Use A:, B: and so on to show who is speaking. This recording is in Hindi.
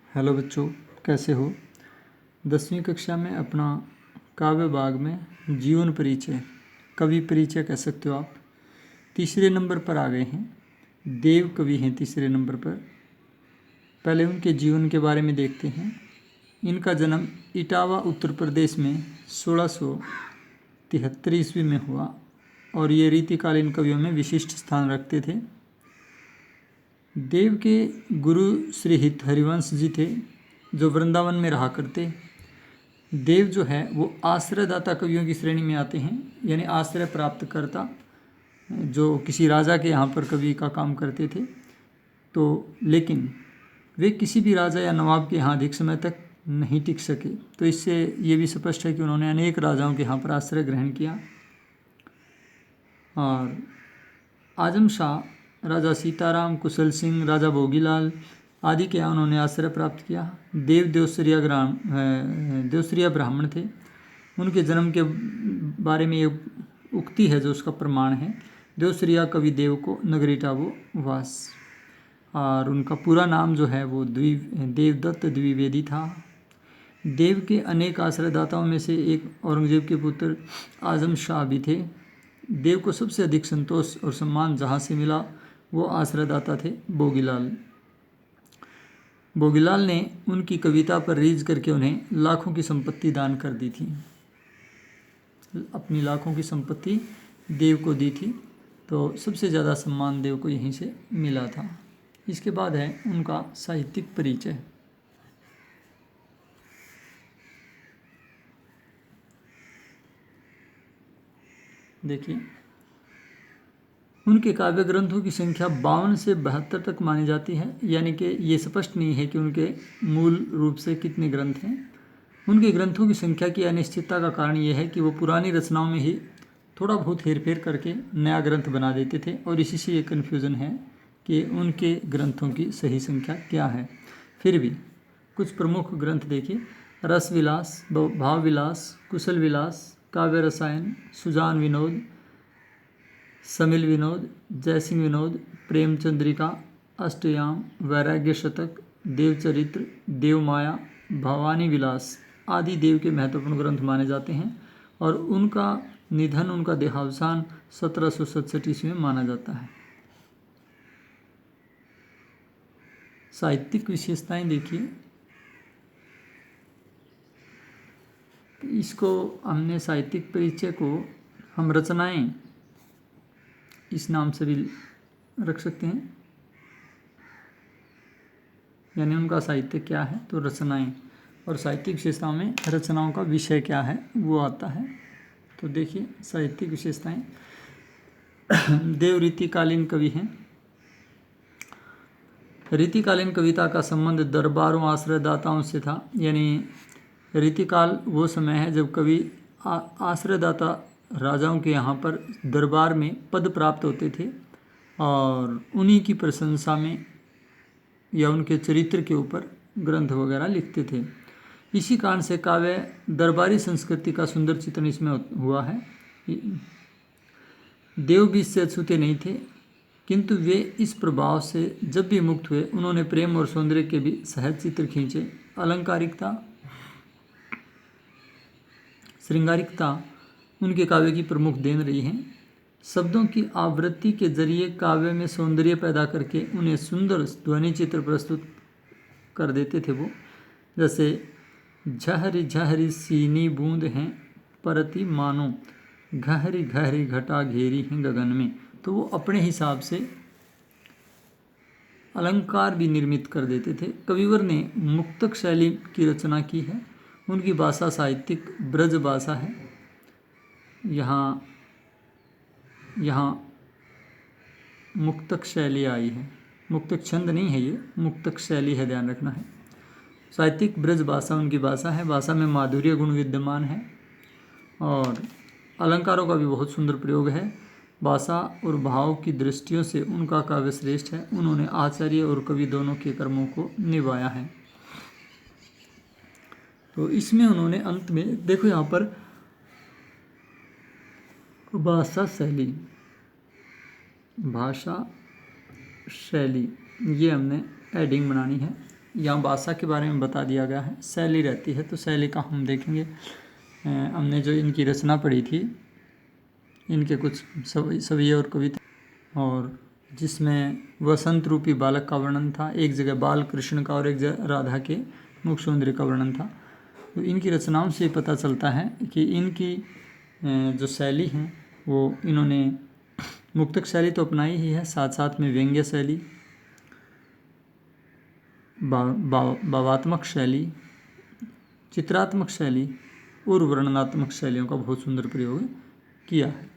A: हेलो बच्चों, कैसे हो। 10वीं कक्षा में अपना काव्य भाग में जीवन परिचय, कवि परिचय कह सकते हो आप, तीसरे नंबर पर आ गए हैं। देव कवि हैं तीसरे नंबर पर। पहले उनके जीवन के बारे में देखते हैं। इनका जन्म इटावा उत्तर प्रदेश में 1673 ईस्वी में हुआ और ये रीतिकालीन कवियों में विशिष्ट स्थान रखते थे। देव के गुरु श्री हित हरिवंश जी थे, जो वृंदावन में रहा करते। देव जो है वो आश्रयदाता कवियों की श्रेणी में आते हैं, यानी आश्रय प्राप्त करता, जो किसी राजा के यहाँ पर कवि का काम करते थे। तो लेकिन वे किसी भी राजा या नवाब के यहाँ अधिक समय तक नहीं टिक सके, तो इससे ये भी स्पष्ट है कि उन्होंने अनेक राजाओं के यहाँ पर आश्रय ग्रहण किया। और आजम शाह, राजा सीताराम, कुशल सिंह, राजा भोगीलाल आदि के यहाँ उन्होंने आश्रय प्राप्त किया। देव देवसरिया ब्राह्मण थे। उनके जन्म के बारे में एक उक्ति है जो उसका प्रमाण है। देवसरिया कवि देव को नगरीटावो वास। और उनका पूरा नाम जो है वो देवदत्त द्विवेदी था। देव के अनेक आश्रयदाताओं में से एक औरंगजेब के पुत्र आजम शाह भी थे। देव को सबसे अधिक संतोष और सम्मान जहाँ से मिला वो आश्रयदाता थे बोगीलाल। बोगीलाल ने उनकी कविता पर रीझ करके उन्हें लाखों की संपत्ति दान कर दी थी। अपनी लाखों की संपत्ति देव को दी थी, तो सबसे ज़्यादा सम्मान देव को यहीं से मिला था। इसके बाद है उनका साहित्यिक परिचय। देखिए, उनके काव्य ग्रंथों की संख्या 52 से 72 तक मानी जाती है, यानी कि ये स्पष्ट नहीं है कि उनके मूल रूप से कितने ग्रंथ हैं। उनके ग्रंथों की संख्या की अनिश्चितता का कारण ये है कि वो पुरानी रचनाओं में ही थोड़ा बहुत हेरफेर करके नया ग्रंथ बना देते थे, और इसी से ये कन्फ्यूज़न है कि उनके ग्रंथों की सही संख्या क्या है। फिर भी कुछ प्रमुख ग्रंथ देखिए: रस विलास, भाव विलास, कुशल विलास, काव्य रसायन, सुजान विनोद, समिल विनोद, जयसिंह विनोद, प्रेमचंद्रिका, अष्टयाम, वैराग्य शतक, देवचरित्र, देवमाया, भवानी विलास आदि देव के महत्वपूर्ण ग्रंथ माने जाते हैं। और उनका निधन, उनका देहावसान 1767 ईस्वी में माना जाता है। साहित्यिक विशेषताएं देखिए, इसको हमने साहित्यिक परिचय को हम रचनाएं इस नाम से भी रख सकते हैं, यानी उनका साहित्य क्या है तो रचनाएं, और साहित्यिक विशेषताओं में रचनाओं का विषय क्या है वो आता है। तो देखिए साहित्यिक विशेषताएं। देव रीतिकालीन कवि हैं। रीतिकालीन कविता का संबंध दरबारों, आश्रयदाताओं से था, यानी रीतिकाल वो समय है जब कवि आश्रयदाता राजाओं के यहाँ पर दरबार में पद प्राप्त होते थे और उन्हीं की प्रशंसा में या उनके चरित्र के ऊपर ग्रंथ वगैरह लिखते थे। इसी कारण से काव्य दरबारी संस्कृति का सुंदर चित्रण इसमें हुआ है। देव भी इससे अछूते नहीं थे, किंतु वे इस प्रभाव से जब भी मुक्त हुए उन्होंने प्रेम और सौंदर्य के भी सहज चित्र खींचे। अलंकारिकता, श्रृंगारिकता उनके काव्य की प्रमुख देन रही है। शब्दों की आवृत्ति के जरिए काव्य में सौंदर्य पैदा करके उन्हें सुंदर ध्वनि चित्र प्रस्तुत कर देते थे वो। जैसे झहरी झहरी सीनी बूंद हैं परती मानो, गहरी गहरी घटा घेरी हैं गगन में। तो वो अपने हिसाब से अलंकार भी निर्मित कर देते थे। कविवर ने मुक्तक शैली की रचना की है। उनकी भाषा साहित्यिक ब्रज भाषा है। यहाँ मुक्तक शैली आई है, मुक्तक छंद नहीं है, ये मुक्तक शैली है, ध्यान रखना है। साहित्यिक ब्रज भाषा उनकी भाषा है। भाषा में माधुर्य गुण विद्यमान है और अलंकारों का भी बहुत सुंदर प्रयोग है। भाषा और भाव की दृष्टियों से उनका काव्य श्रेष्ठ है। उन्होंने आचार्य और कवि दोनों के कर्मों को निभाया है। तो इसमें उन्होंने अंत में देखो, यहाँ पर भाषा शैली ये हमने एडिंग बनानी है। यहाँ भाषा के बारे में बता दिया गया है, शैली रहती है। तो शैली का हम देखेंगे, हमने जो इनकी रचना पढ़ी थी, इनके कुछ सवैये और कविता, और जिसमें वसंत रूपी बालक का वर्णन था, एक जगह बाल कृष्ण का और एक जगह राधा के मुख सौंदर्य का वर्णन था। तो इनकी रचनाओं से पता चलता है कि इनकी जो शैली है वो इन्होंने मुक्तक शैली तो अपनाई ही है, साथ साथ में व्यंग्य शैली, भावात्मक शैली, चित्रात्मक शैली और वर्णनात्मक शैलियों का बहुत सुंदर प्रयोग किया है।